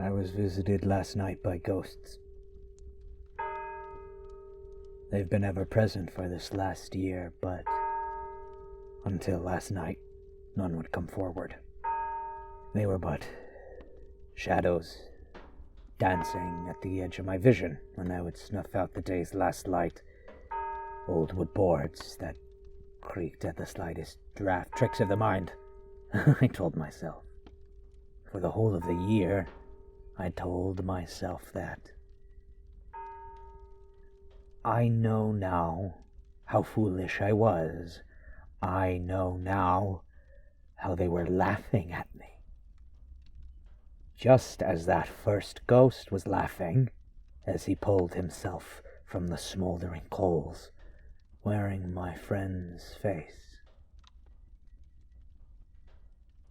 I was visited last night by ghosts. They've been ever present for this last year, but until last night, none would come forward. They were but shadows dancing at the edge of my vision when I would snuff out the day's last light. Old wood boards that creaked at the slightest draft. Tricks of the mind, I told myself. For the whole of the year, I told myself that. I know now how foolish I was. I know now how they were laughing at me. Just as that first ghost was laughing as he pulled himself from the smoldering coals, wearing my friend's face.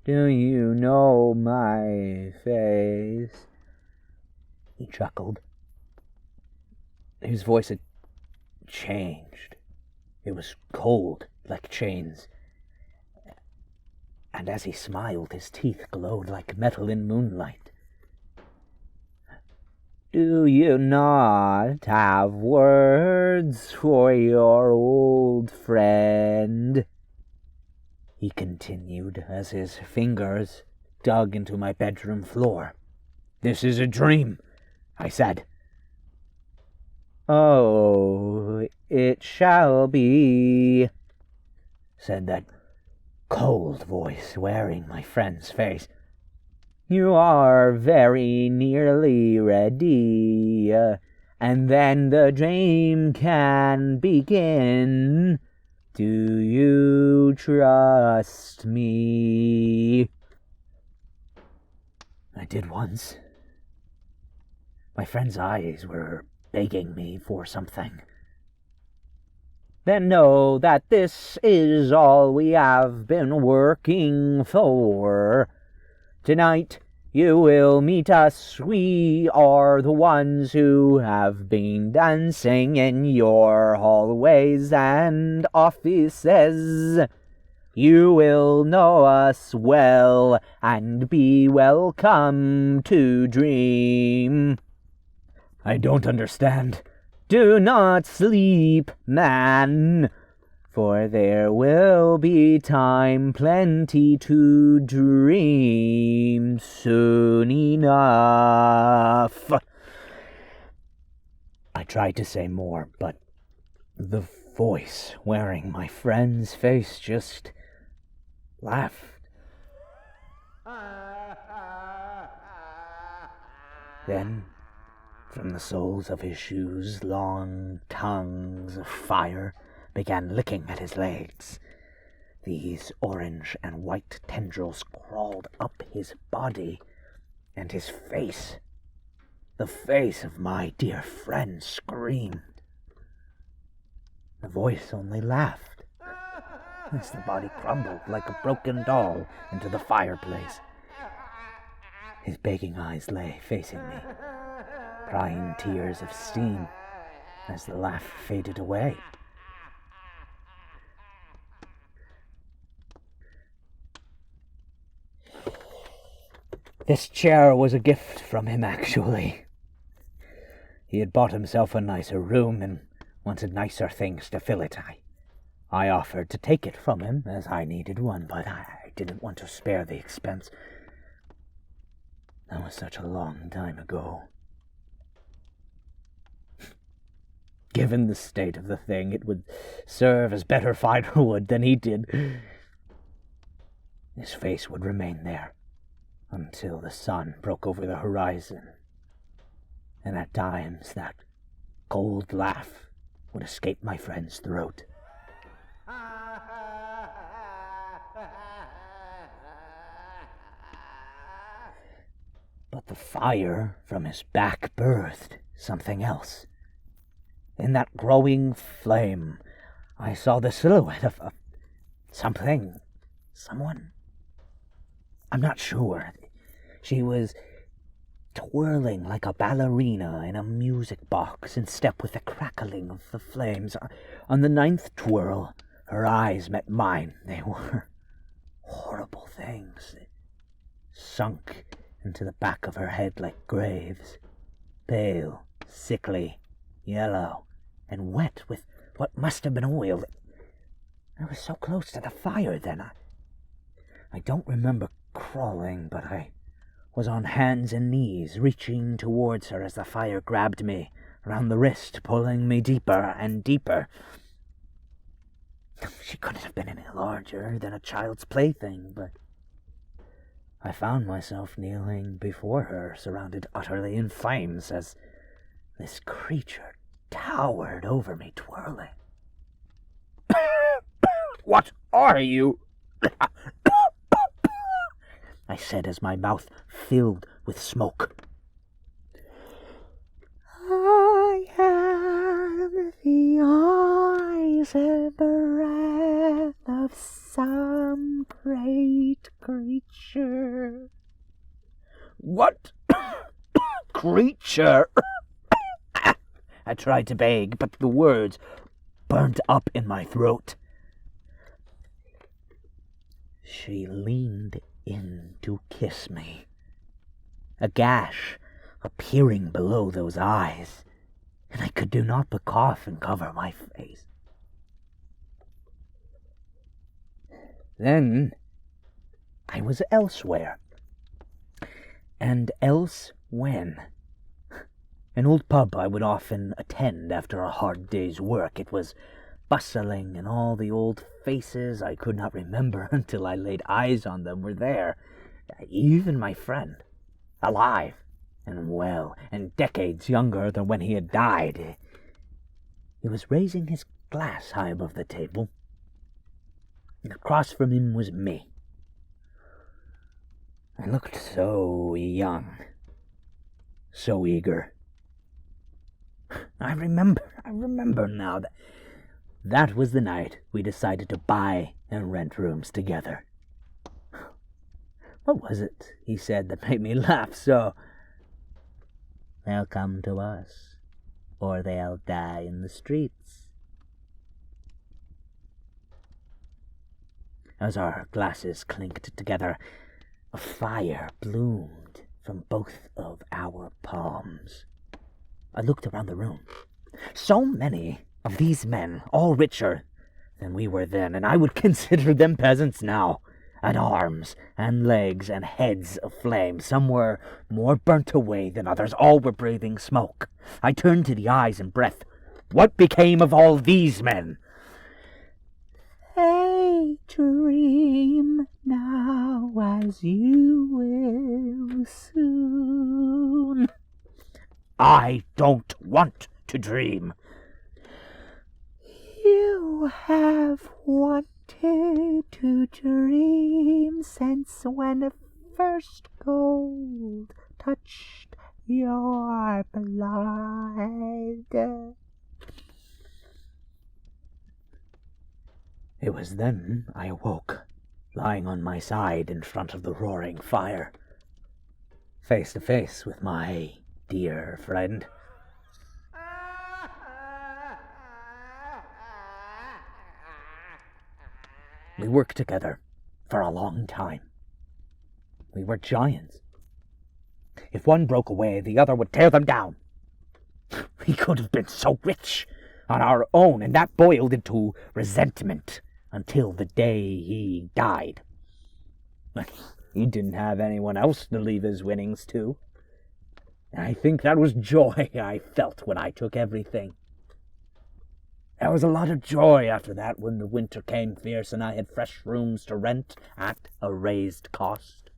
"Do you know my face?" he chuckled. His voice had changed. It was cold, like chains. And as he smiled, his teeth glowed like metal in moonlight. "Do you not have words for your old friend?" he continued as his fingers dug into my bedroom floor. "This is a dream," I said. "Oh, it shall be," said that cold voice wearing my friend's face. "You are very nearly ready, and then the dream can begin. Do you trust me?" I did once. My friend's eyes were begging me for something. "Then know that this is all we have been working for. Tonight you will meet us. We are the ones who have been dancing in your hallways and offices. You will know us well and be welcome to dream." "I don't understand." "Do not sleep, man, for there will be time plenty to dream soon enough." I tried to say more, but the voice wearing my friend's face just laughed. Then, from the soles of his shoes, long tongues of fire began licking at his legs. These orange and white tendrils crawled up his body, and his face, the face of my dear friend, screamed. The voice only laughed as the body crumbled like a broken doll into the fireplace. His begging eyes lay facing me, crying tears of steam as the laugh faded away. This chair was a gift from him, actually. He had bought himself a nicer room and wanted nicer things to fill it. I offered to take it from him as I needed one, but I didn't want to spare the expense. That was such a long time ago. Given the state of the thing, it would serve as better firewood than he did. His face would remain there until the sun broke over the horizon, and at times that cold laugh would escape my friend's throat. But the fire from his back birthed something else. In that growing flame, I saw the silhouette of something, someone. I'm not sure. She was twirling like a ballerina in a music box in step with the crackling of the flames. On the 9th twirl, her eyes met mine. They were horrible things, sunk into the back of her head like graves, pale, sickly, yellow, and wet with what must have been oil. I was so close to the fire then. I don't remember crawling, but I was on hands and knees, reaching towards her as the fire grabbed me round the wrist, pulling me deeper and deeper. She couldn't have been any larger than a child's plaything, but I found myself kneeling before her, surrounded utterly in flames, as this creature towered over me, twirling. "What are you?" I said as my mouth filled with smoke. "I am the eyes and breath of some great creature." "What creature?" I tried to beg, but the words burnt up in my throat. She leaned in to kiss me, a gash appearing below those eyes, and I could do naught but cough and cover my face. Then I was elsewhere, and else when. An old pub I would often attend after a hard day's work. It was bustling, and all the old faces I could not remember until I laid eyes on them were there. Even my friend, alive and well, and decades younger than when he had died. He was raising his glass high above the table. Across from him was me. I looked so young, so eager. I remember now that was the night we decided to buy and rent rooms together. What was it he said that made me laugh so? "They'll come to us, or they'll die in the streets." As our glasses clinked together, a fire bloomed from both of our palms. I looked around the room. So many of these men, all richer than we were then, and I would consider them peasants now, had arms and legs and heads of flame. Some were more burnt away than others. All were breathing smoke. I turned to the eyes and breath. What became of all these men? "They dream now as you will soon." I don't want to dream. "You have wanted to dream since when first gold touched your blood." It was then I awoke, lying on my side in front of the roaring fire, face to face with my dear friend. We worked together for a long time. We were giants. If one broke away, the other would tear them down. We could have been so rich on our own, and that boiled into resentment until the day he died. He didn't have anyone else to leave his winnings to. I think that was joy I felt when I took everything. There was a lot of joy after that when the winter came fierce and I had fresh rooms to rent at a raised cost.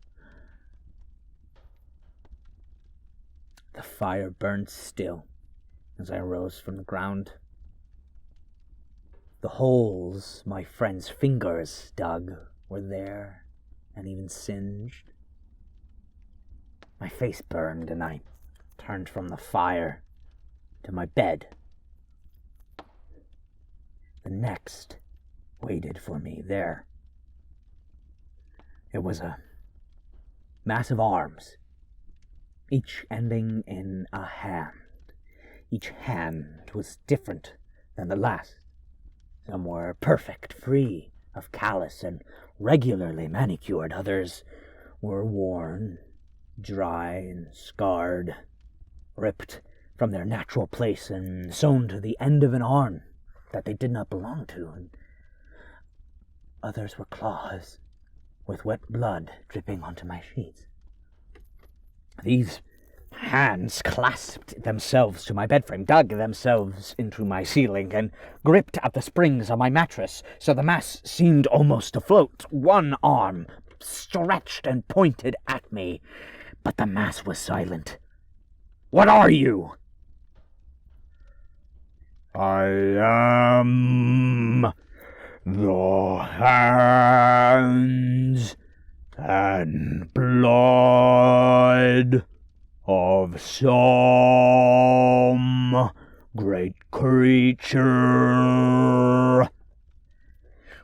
The fire burned still as I rose from the ground. The holes my friend's fingers dug were there and even singed. My face burned and I turned from the fire to my bed. The next waited for me there. It was a mass of arms, each ending in a hand. Each hand was different than the last. Some were perfect, free of callus and regularly manicured. Others were worn, dry and scarred, ripped from their natural place and sewn to the end of an arm that they did not belong to, and others were claws, with wet blood dripping onto my sheets. These hands clasped themselves to my bedframe, dug themselves into my ceiling, and gripped at the springs of my mattress, so the mass seemed almost to float. One arm stretched and pointed at me, but the mass was silent. "What are you?" "I am the hands and blood of some great creature."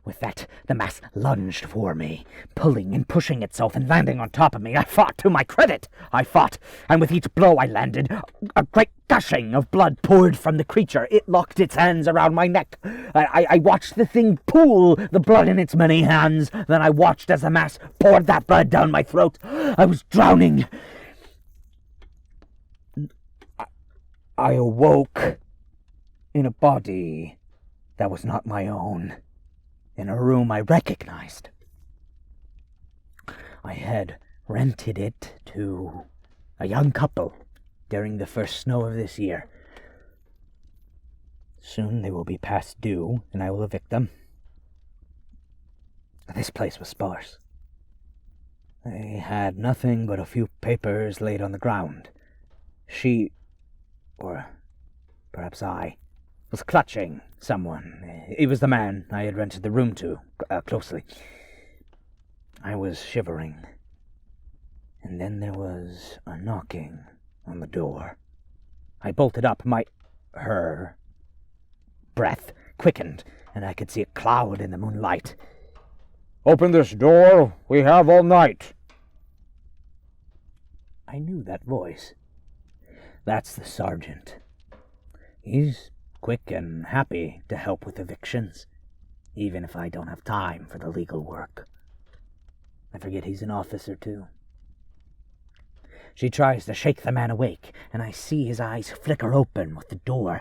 With that, the mass lunged for me, pulling and pushing itself and landing on top of me. I fought to my credit. I fought, and with each blow I landed, a great gushing of blood poured from the creature. It locked its hands around my neck. I watched the thing pool the blood in its many hands. Then I watched as the mass poured that blood down my throat. I was drowning. I awoke in a body that was not my own, in a room I recognized. I had rented it to a young couple during the first snow of this year. Soon they will be past due, and I will evict them. This place was sparse. They had nothing but a few papers laid on the ground. She, or perhaps I, was clutching someone. It was the man I had rented the room to, closely. I was shivering, and then there was a knocking on the door. I bolted up. Her breath quickened, and I could see a cloud in the moonlight. "Open this door. We have all night." I knew that voice. That's the sergeant. He's quick and happy to help with evictions, even if I don't have time for the legal work. I forget he's an officer, too. She tries to shake the man awake, and I see his eyes flicker open with the door.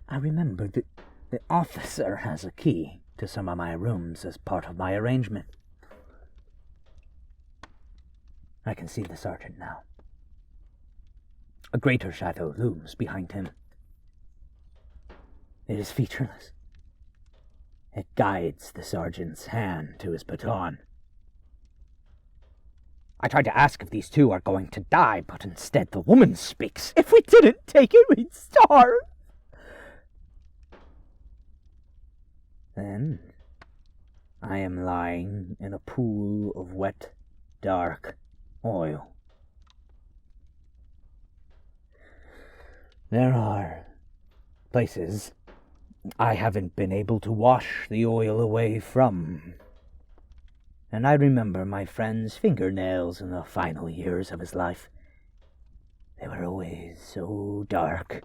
I remember that the officer has a key to some of my rooms as part of my arrangement. I can see the sergeant now. A greater shadow looms behind him. It is featureless. It guides the sergeant's hand to his baton. I tried to ask if these two are going to die, but instead the woman speaks. "If we didn't take it, we'd starve." Then I am lying in a pool of wet, dark oil. There are places I haven't been able to wash the oil away from. And I remember my friend's fingernails in the final years of his life. They were always so dark,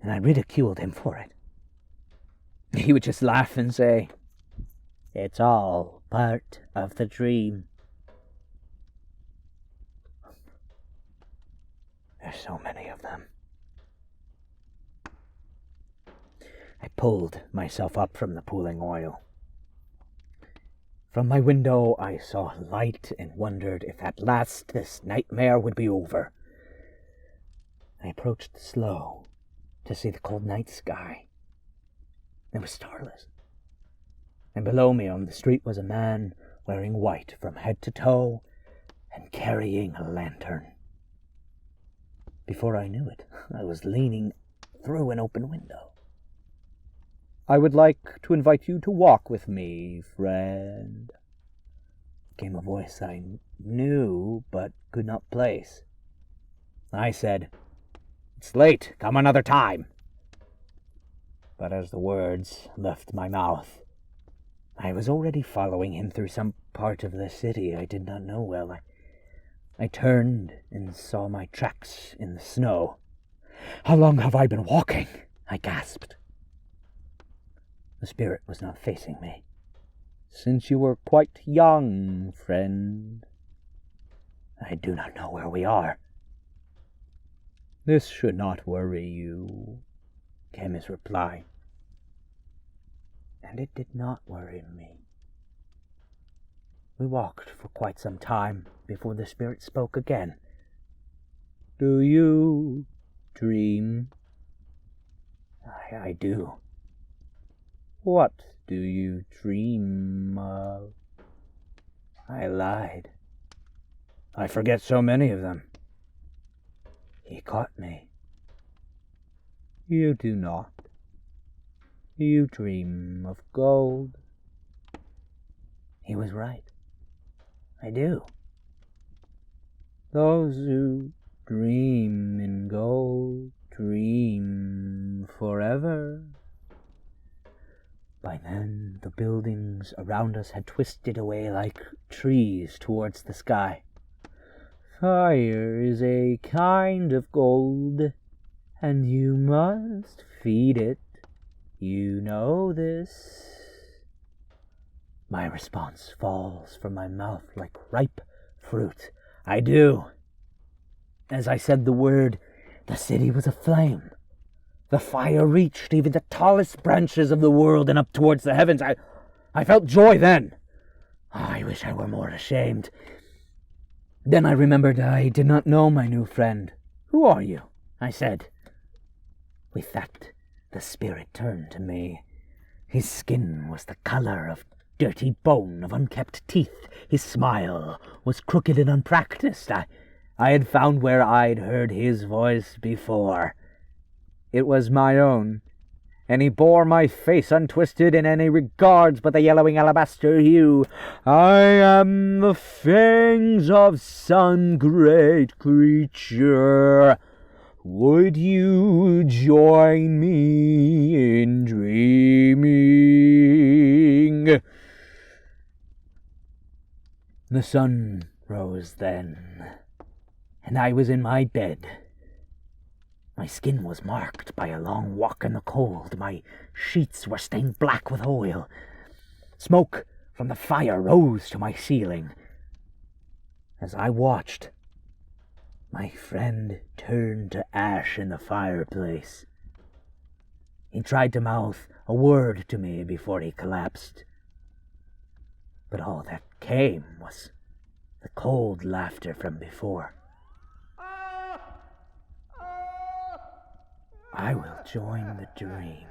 and I ridiculed him for it. He would just laugh and say, "It's all part of the dream." There's so many of them. I pulled myself up from the pooling oil. From my window I saw light and wondered if at last this nightmare would be over. I approached slow to see the cold night sky. It was starless, and below me on the street was a man wearing white from head to toe and carrying a lantern. Before I knew it, I was leaning through an open window. "I would like to invite you to walk with me, friend," came a voice I knew but could not place. I said, "It's late, come another time." But as the words left my mouth, I was already following him through some part of the city I did not know well. I turned and saw my tracks in the snow. "How long have I been walking?" I gasped. The spirit was not facing me. "Since you were quite young, friend." I do not know where we are." "This should not worry you," came his reply. And it did not worry me. We walked for quite some time before the spirit spoke again. "Do you dream?" I do." "What do you dream of?" I lied. "I forget so many of them." He caught me. "You do not. You dream of gold." He was right. I do. Those who dream in gold dream forever. By then the buildings around us had twisted away like trees towards the sky. "Fire is a kind of gold, and you must feed it. You know this." My response falls from my mouth like ripe fruit. I do. As I said the word, the city was aflame. The fire reached even the tallest branches of the world and up towards the heavens. I felt joy then. I wish I were more ashamed. Then I remembered I did not know my new friend. "Who are you?" I said. With that, the spirit turned to me. His skin was the color of dirty bone, of unkept teeth. His smile was crooked and unpracticed. I had found where I'd heard his voice before. It was my own, and he bore my face untwisted in any regards but the yellowing alabaster hue. "I am the fangs of some great creature. Would you join me in dreaming?" The sun rose then, and I was in my bed. My skin was marked by a long walk in the cold. My sheets were stained black with oil. Smoke from the fire rose to my ceiling. As I watched, my friend turned to ash in the fireplace. He tried to mouth a word to me before he collapsed. But all that came was the cold laughter from before. I will join the dream.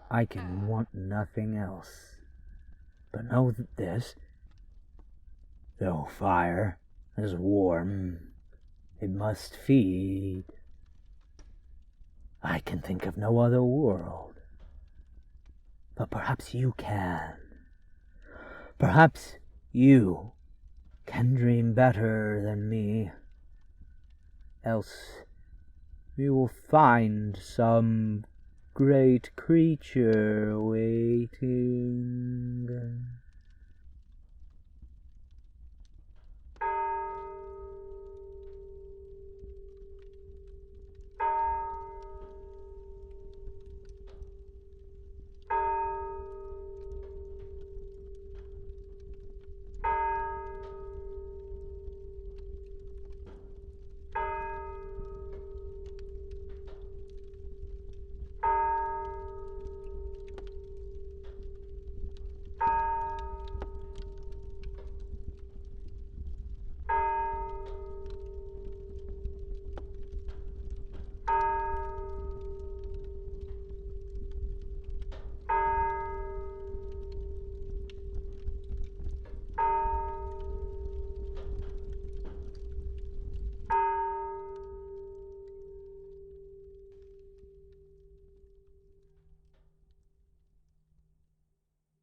I can want nothing else, but know that this, though fire is warm, it must feed. I can think of no other world, but perhaps you can. Perhaps you can dream better than me, else you will find some great creature waiting.